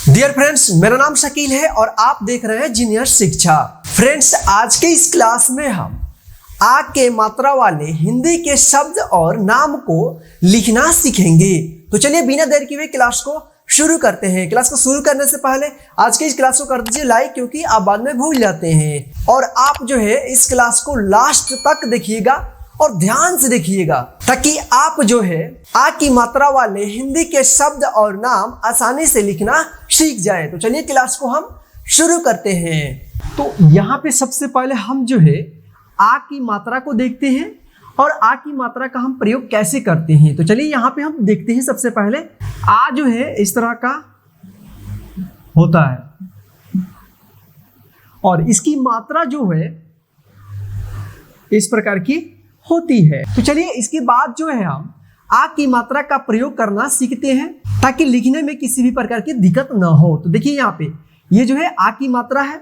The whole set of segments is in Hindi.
डियर फ्रेंड्स, मेरा नाम शकील है और आप देख रहे हैं जीनियर शिक्षा। फ्रेंड्स, आज के इस क्लास में हम आ के मात्रा वाले हिंदी के शब्द और नाम को लिखना सीखेंगे। तो चलिए बिना देर किए क्लास को शुरू करते हैं। क्लास को शुरू करने से पहले आज के इस क्लास को कर दीजिए लाइक, क्योंकि आप बाद में भूल जाते हैं। और आप जो है इस क्लास को लास्ट तक देखिएगा और ध्यान से देखिएगा, ताकि आप जो है आ की मात्रा वाले हिंदी के शब्द और नाम आसानी से लिखना सीख जाए। तो चलिए क्लास को हम शुरू करते हैं। तो यहाँ पे सबसे पहले हम जो है आ की मात्रा को देखते हैं और आ की मात्रा का हम प्रयोग कैसे करते हैं। तो चलिए यहाँ पे हम देखते हैं। सबसे पहले आ जो है इस तरह का होता है और इसकी मात्रा जो है इस प्रकार की होती है। तो चलिए इसके बाद जो है हम आ की मात्रा का प्रयोग करना सीखते हैं, ताकि लिखने में किसी भी प्रकार की दिक्कत ना हो। तो देखिए यहाँ पे ये जो है आ की मात्रा है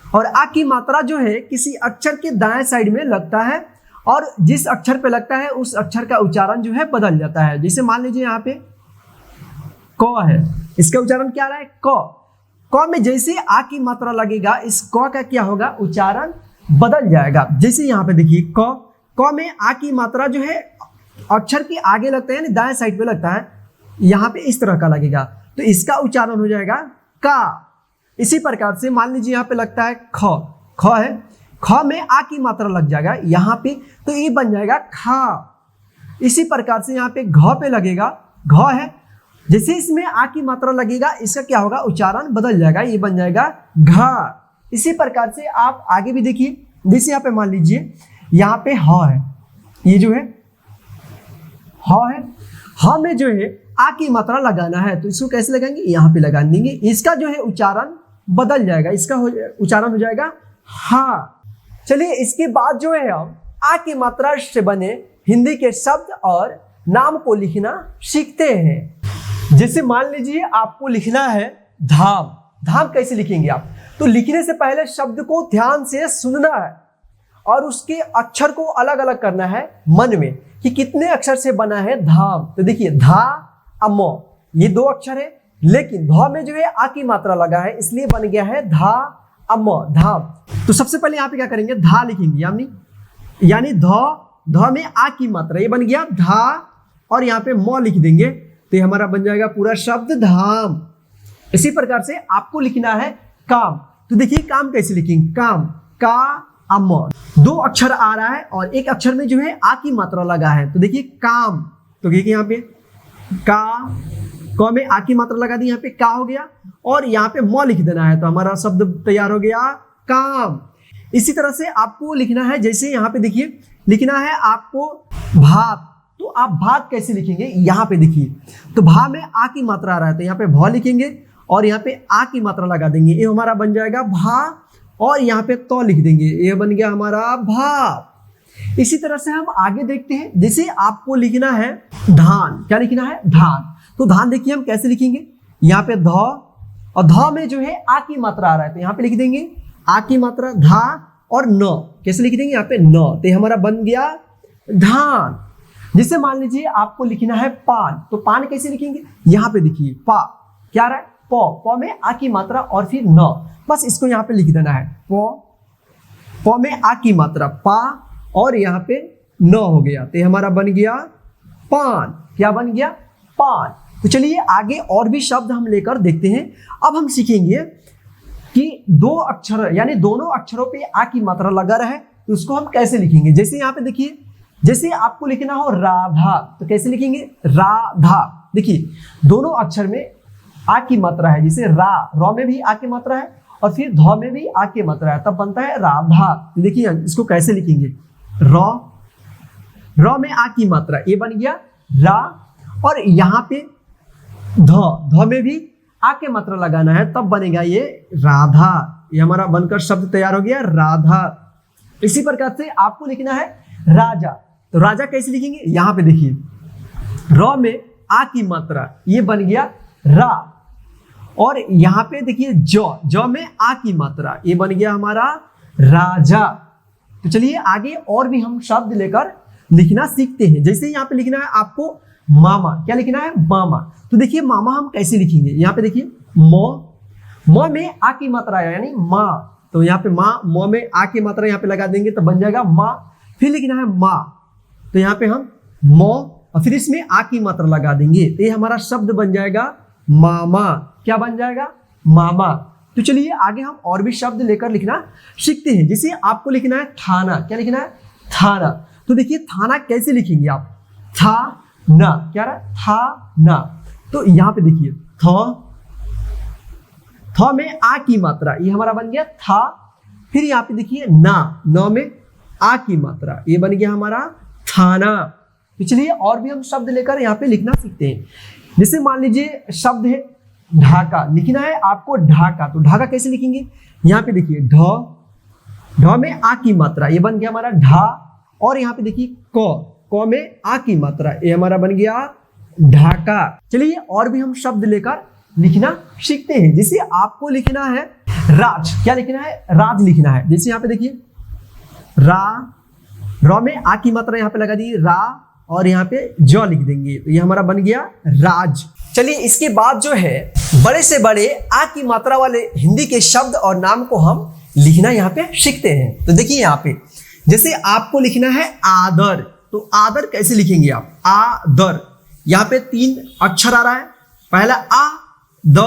और आ की मात्रा जो है किसी अक्षर के दाएं साइड में लगता है और जिस अक्षर पे लगता है उस अक्षर का उच्चारण जो है बदल जाता है। जैसे मान लीजिए यहाँ पे क है, इसका उच्चारण क्या आ रहा है क में जैसे आ की मात्रा लगेगा इस क का क्या होगा, उच्चारण बदल जाएगा। जैसे यहाँ पे देखिए क में आ की मात्रा जो है अक्षर के आगे लगता है, यानी दाएं साइड पे लगता है, यहाँ पे इस तरह का लगेगा तो इसका उच्चारण हो जाएगा का। इसी प्रकार से मान लीजिए यहाँ पे लगता है ख है, ख में आ की मात्रा लग जाएगा यहाँ पे, तो ये बन जाएगा खा। इसी प्रकार से यहाँ पे घ पे लगेगा, घ है, जैसे इसमें आ की मात्रा लगेगा इसका क्या होगा, उच्चारण बदल जाएगा, ये बन जाएगा घा। इसी प्रकार से आप आगे भी देखिए। जैसे यहाँ पे मान लीजिए यहाँ पे ह है, ये जो है ह है, ह में जो है आ की मात्रा लगाना है, तो इसको कैसे लगाएंगे, यहाँ पे लगा देंगे। इसका जो है उच्चारण बदल जाएगा, इसका उच्चारण हो जाएगा हा। चलिए इसके बाद जो है हम आ की मात्रा से बने हिंदी के शब्द और नाम को लिखना सीखते हैं। जैसे मान लीजिए आपको लिखना है धाम। धाम कैसे लिखेंगे आप, तो लिखने से पहले शब्द को ध्यान से सुनना है और उसके अक्षर को अलग अलग करना है मन में कि कितने अक्षर से बना है धाम। तो देखिए धा अम, ये दो अक्षर है, लेकिन ध में जो है आ की मात्रा लगा है इसलिए बन गया है धा अम, धाम। तो सबसे पहले यहाँ पे क्या करेंगे, धा लिखेंगे, यानी ध में आ की मात्रा, ये बन गया धा, और यहाँ पे म लिख देंगे तो ये हमारा बन जाएगा पूरा शब्द धाम। इसी प्रकार से आपको लिखना है काम। तो देखिए काम कैसे लिखेंगे, काम का अम, दो अक्षर आ रहा है और एक अक्षर में जो है आ की मात्रा लगा है, तो देखिए काम। तो देखिए यहाँ पे क में आ की मात्रा लगा दी, यहाँ पे का हो गया और यहाँ पे म लिख देना है, तो हमारा शब्द तैयार हो गया काम। इसी तरह से आपको लिखना है, जैसे यहाँ पे देखिए लिखना है आपको भात। तो आप भात कैसे लिखेंगे, यहाँ पे देखिए, तो भा में आ की मात्रा आ रहा है तो यहाँ पे भ लिखेंगे और यहाँ पे आ की मात्रा लगा देंगे, ये हमारा बन जाएगा भा, और यहाँ पे तो लिख देंगे, ये बन गया हमारा भात। इसी तरह से हम आगे देखते हैं। जैसे आपको लिखना है धान, क्या लिखना है, धान। तो धान देखिए हम कैसे लिखेंगे, यहाँ पे ध, और ध में जो है आ की मात्रा आ रहा है तो यहाँ पे लिख देंगे आ की मात्रा धा, और न कैसे लिख देंगे, यहाँ पे न, तो हमारा बन गया धान। जैसे मान लीजिए आपको लिखना है पान, तो पान कैसे लिखेंगे, यहाँ पे देखिए पा क्या रहा है, प में आ की मात्रा और फिर न, बस इसको यहाँ पे लिख देना है प में आ की मात्रा पा, और यहाँ पे न हो गया, तो हमारा बन गया पान। क्या बन गया, पान। तो चलिए आगे और भी शब्द हम लेकर देखते हैं। अब हम सीखेंगे कि दो अक्षर यानी दोनों अक्षरों पे आ की मात्रा लगा रहे तो उसको हम कैसे लिखेंगे। जैसे यहाँ पे देखिए, जैसे आपको लिखना हो राधा, तो कैसे लिखेंगे, राधा। देखिए दोनों अक्षर में आ की मात्रा है, जैसे र में भी आ की मात्रा है और फिर ध में भी आ की मात्रा है, तब बनता है राधा। देखिए इसको कैसे लिखेंगे, र में आ की मात्रा, ये बन गया रा, और यहाँ पे ध में भी आ के मात्रा लगाना है, तब बनेगा ये राधा। ये हमारा बनकर शब्द तैयार हो गया राधा। इसी प्रकार से आपको लिखना है राजा। तो राजा कैसे लिखेंगे, यहाँ पे देखिए र में आ की मात्रा, ये बन गया रा, और यहाँ पे देखिए ज में आ की मात्रा, ये बन गया हमारा राजा। तो चलिए आगे और भी हम शब्द लेकर लिखना सीखते हैं। जैसे यहाँ पे लिखना है आपको मामा, क्या लिखना है, मामा। तो देखिए मामा हम कैसे लिखेंगे, यहाँ पे देखिए म में आ की मात्रा आया यानी माँ, तो यहाँ पे माँ, म में आ की मात्रा यहाँ पे लगा देंगे तो बन जाएगा माँ। फिर लिखना है माँ, तो यहाँ पे हम म और फिर इसमें आ की मात्रा लगा देंगे तो ये हमारा शब्द बन जाएगा मामा। क्या बन जाएगा? मामा। तो चलिए आगे हम और भी शब्द लेकर लिखना सीखते हैं। जैसे आपको लिखना है थाना। क्या लिखना है? थाना। तो देखिए थाना कैसे लिखेंगे आप? था ना, क्या रहा? था ना। तो यहाँ पे देखिए थ में आ की मात्रा, ये हमारा बन गया था। फिर यहाँ पे देखिए ना, न में आ की मात्रा, ये बन गया हमारा थाना। तो चलिए और भी हम शब्द लेकर यहाँ पे लिखना सीखते हैं। जैसे मान लीजिए शब्द है ढाका, लिखना है आपको ढाका। तो ढाका कैसे लिखेंगे? यहाँ पे देखिए ढ में आ की मात्रा, ये बन गया हमारा ढा। और यहाँ पे देखिए क में आ की मात्रा, ये हमारा बन गया ढाका। चलिए और भी हम शब्द लेकर लिखना सीखते हैं। जैसे आपको लिखना है राज। क्या लिखना है? राज लिखना है। जैसे यहाँ पे देखिए र में आ की मात्रा यहाँ पे लगा दी रा, और यहाँ पे ज लिख देंगे तो ये हमारा बन गया राज। चलिए इसके बाद जो है बड़े से बड़े आ की मात्रा वाले हिंदी के शब्द और नाम को हम लिखना यहाँ पे सीखते हैं। तो देखिए यहाँ पे जैसे आपको लिखना है आदर। तो आदर कैसे लिखेंगे आप? आदर, यहाँ पे 3 अक्षर आ रहा है, पहला आ द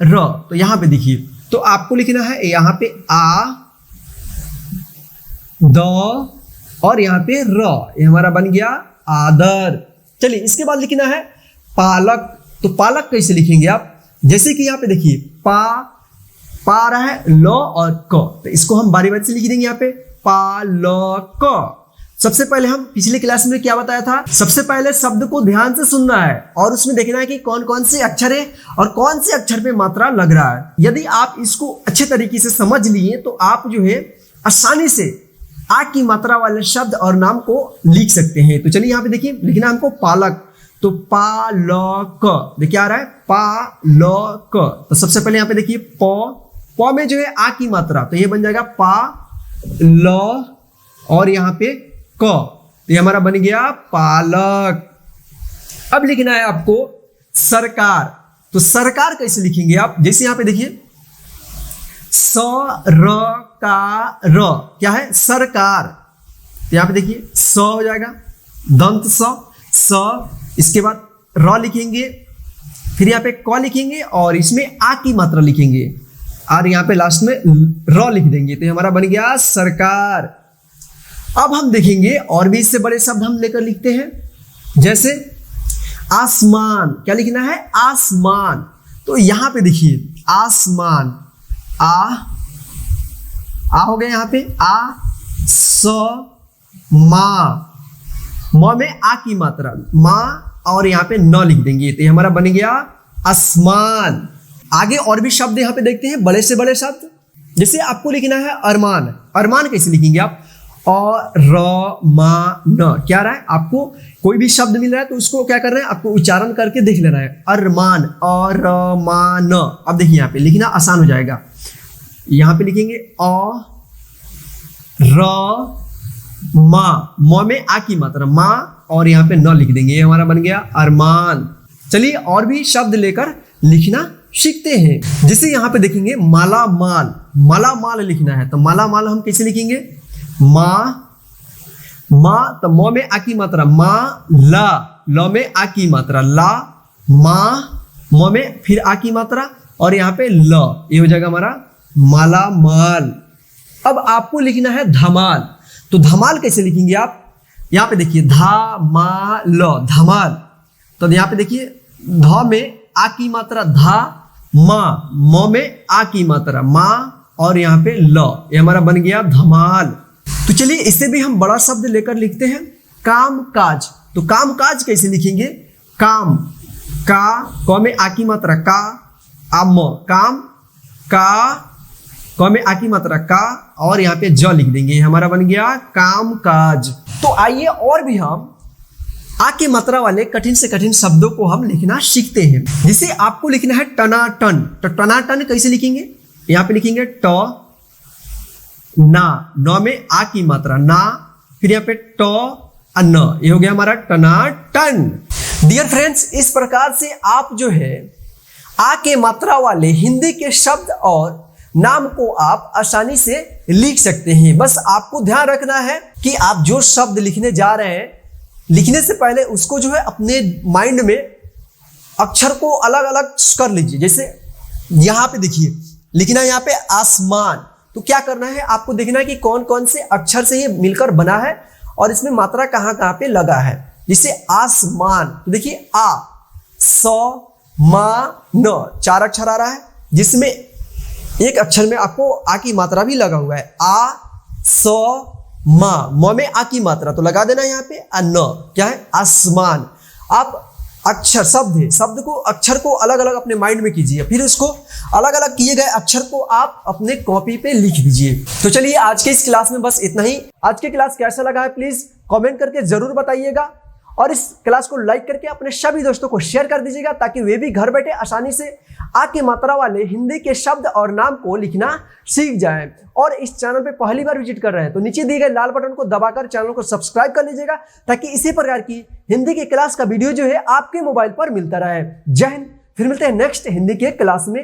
र। तो यहाँ पे देखिए, तो आपको लिखना है यहाँ पे आ द और यहाँ पे र, ये हमारा बन गया आदर। चलिए इसके बाद लिखना है पालक। तो पालक कैसे लिखेंगे आप? जैसे कि यहाँ पे देखिए पा रहा है ल और क, तो इसको हम बारी बारी से लिख देंगे यहाँ पे पालक। सबसे पहले हम पिछले क्लास में क्या बताया था? सबसे पहले शब्द को ध्यान से सुनना है और उसमें देखना है कि कौन कौन से अक्षर है और कौन से अक्षर पे मात्रा लग रहा है। यदि आप इसको अच्छे तरीके से समझ लिए तो आप जो है आसानी से आ की मात्रा वाले शब्द और नाम को लिख सकते हैं। तो चलिए यहाँ पे देखिए लिखना हमको पालक। तो पालक, देखिए आ रहा है पालक। तो सबसे पहले यहाँ पे देखिए प में जो है आ की मात्रा, तो ये बन जाएगा पा ल और यहाँ पे क, तो ये हमारा बन गया पालक। अब लिखना है आपको सरकार। तो सरकार कैसे लिखेंगे आप? जैसे यहाँ पे देखिए स र का र, क्या है? सरकार। तो यहाँ पे देखिए स हो जाएगा, दंत स। इसके बाद र लिखेंगे, फिर यहाँ पे क लिखेंगे और इसमें आ की मात्रा लिखेंगे और यहाँ पे लास्ट में र लिख देंगे, तो हमारा बन गया सरकार। अब हम देखेंगे और भी इससे बड़े शब्द हम लेकर लिखते हैं। जैसे आसमान। क्या लिखना है? आसमान। तो यहाँ पे देखिए आसमान, आ हो गया यहाँ पे आ स मा, म में आ की मात्रा माँ और यहाँ पे न लिख देंगे, तो ये हमारा बन गया आसमान। आगे और भी शब्द यहाँ पे देखते हैं, बड़े से बड़े शब्द। जैसे आपको लिखना है अरमान। अरमान कैसे लिखेंगे आप? न, क्या रहा है? आपको कोई भी शब्द मिल रहा है तो उसको क्या करना है? आपको उच्चारण करके देख लेना है। अरमान, अरमान। अब देखिए यहाँ पे लिखना आसान हो जाएगा। यहाँ पे लिखेंगे म में आ की मात्रा माँ और यहाँ पे न लिख देंगे, ये हमारा बन गया अरमान। चलिए और भी शब्द लेकर लिखना सीखते हैं। जैसे यहाँ पे देखेंगे माला माल। माला माल लिखना है, तो माला माल हम कैसे लिखेंगे? माँ, तो म में आ की मात्रा मा, ला, ल में आ की मात्रा ला, माँ, म में फिर आ की मात्रा और यहाँ पे ल, ये हो जाएगा हमारा माला माल। अब आपको लिखना है धमाल। तो धमाल कैसे लिखेंगे आप? यहाँ पे देखिए धा मा ल, धमाल। तो यहाँ पे देखिए ध में आ की मात्रा धा, मा, म में आ की मात्रा मा और यहाँ पे ल, ये हमारा बन गया धमाल। तो चलिए इससे भी हम बड़ा शब्द लेकर लिखते हैं काम काज। तो काम काज कैसे लिखेंगे? काम, का में आ की मात्रा का, आम, काम का, क में आ की मात्रा का और यहाँ पे ज लिख देंगे, हमारा बन गया काम काज। तो आइए और भी हम आ की मात्रा वाले कठिन से कठिन शब्दों को हम लिखना सीखते हैं। जिसे आपको लिखना है टनाटन। तो टनाटन कैसे लिखेंगे? यहाँ पे लिखेंगे ट ना, न में आ की मात्रा ना, फिर यहाँ पे ट न, ये हो गया हमारा टनाटन। डियर फ्रेंड्स, इस प्रकार से आप जो है आ के मात्रा वाले हिंदी के शब्द और नाम को आप आसानी से लिख सकते हैं। बस आपको ध्यान रखना है कि आप जो शब्द लिखने जा रहे हैं, लिखने से पहले उसको जो है अपने माइंड में अक्षर को अलग अलग कर लीजिए। जैसे यहाँ पे देखिए लिखना है यहाँ पे आसमान, तो क्या करना है आपको देखना है कि कौन कौन से अक्षर से ये मिलकर बना है और इसमें मात्रा कहाँ कहाँ पे लगा है। जैसे आसमान, तो देखिए आ स मा न 4 अक्षर आ रहा है, जिसमें एक अक्षर में आपको आ की मात्रा भी लगा हुआ है। आ स मा, म में आ की मात्रा तो लगा देना यहाँ पे। आ न क्या है आसमान। आप अक्षर शब्द है, शब्द को अक्षर को अलग अलग अपने माइंड में कीजिए, फिर उसको अलग अलग किए गए अक्षर को आप अपने कॉपी पे लिख दीजिए। तो चलिए आज के इस क्लास में बस इतना ही। आज की क्लास कैसा लगा है प्लीज कमेंट करके जरूर बताइएगा और इस क्लास को लाइक करके अपने सभी दोस्तों को शेयर कर दीजिएगा ताकि वे भी घर बैठे आसानी से आ की मात्रा वाले हिंदी के शब्द और नाम को लिखना सीख जाएं। और इस चैनल पे पहली बार विजिट कर रहे हैं तो नीचे दिए गए लाल बटन को दबाकर चैनल को सब्सक्राइब कर लीजिएगा ताकि इसी प्रकार की हिंदी की क्लास का वीडियो जो है आपके मोबाइल पर मिलता रहे। जय हिंद, फिर मिलते हैं नेक्स्ट हिंदी के क्लास में।